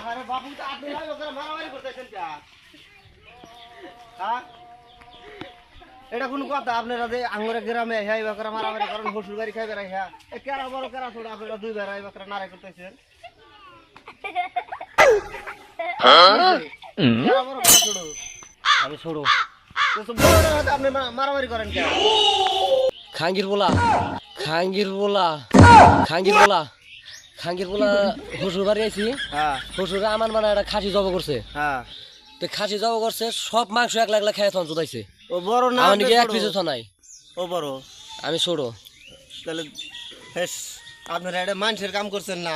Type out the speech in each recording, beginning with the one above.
আরে বাবু তো আপনি লাইভ করে মারামারি করতেছেন কে? হ্যাঁ এটা কোন কথা আপনারা যে আঙ্গুরে গ্রামে হ্যাঁ বাকরা মারামারি করেন শ্বশুর বাড়ি খাইবে রাই হ্যাঁ এ কেরা বড় কেরা ছোট আপনারা দুই বেড়াই বাকরা নারাই করতেছেন হ্যাঁ কেরা বড় কেরা ছোট আমি ছোড়ো তো সব বড় হাতে আপনি মারামারি করেন কে খাঙ্গির বলা খাঙ্গির বলা খাঙ্গির বলা খাঙ্গির বলা শ্বশুর বাড়ি আইছি হ্যাঁ শ্বশুরে আমার মানে একটা খাসি জব করছে হ্যাঁ তো খাসি জব করছে সব মাংস একলা একলা খেয়ে থন চুদাইছে ও বড় না আমার নাকি এক ছোট? পিছু নাই ও বড় আমি ছোড়ো তাহলে হেস আপনারা এটা মানুষের কাম করছেন না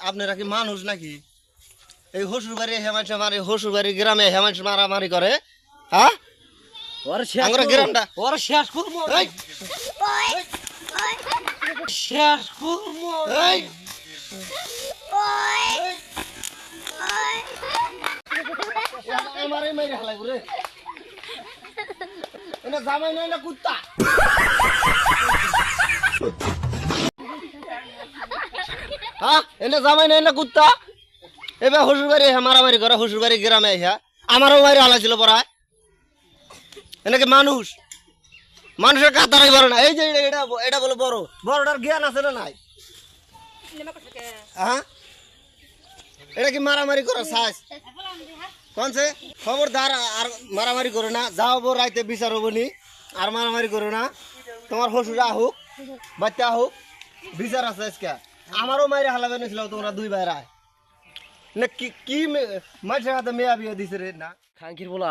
আপনারা কি মানুষ নাকি এই শ্বশুর বাড়ি হেমাংস মারে শ্বশুর বাড়ি গ্রামে হেমাংস মারামারি করে হ্যাঁ ওরে শেষ আমরা গ্রামটা ওরে শেষ করবো এই, শেষ করবো এই, আমারই মেরে হালাই রে এটা জামাই নাই না কুত্তা হ্যাঁ এনে জামাই নাই না কুত্তা এবার শ্বশুর বাড়ি মারামারি করে শ্বশুর বাড়ি গ্রামে হ্যাঁ আমারও মারি হালাইছিল পড়ায় এনেকে মানুষ মানুষের কাতারাই বড় না এই যে এটা এটা বলে বড় বড়টার জ্ঞান আছে না নাই হ্যাঁ এটা কি মারামারি করার সাজ কোনছে খবরদার আর মারামারি করো না যাও বো রাইতে বিচার হবো নি আর মারামারি করো না তোমার শ্বশুর আহুক বাচ্চা আহুক বিচার আছে আজকে আমারও মাইরে হালাবে নিছিল তোমরা দুই ভাইরাই না কি কি মানুষের হাতে মেয়া বিয়ে দিছে রে না খাঙ্কির বলা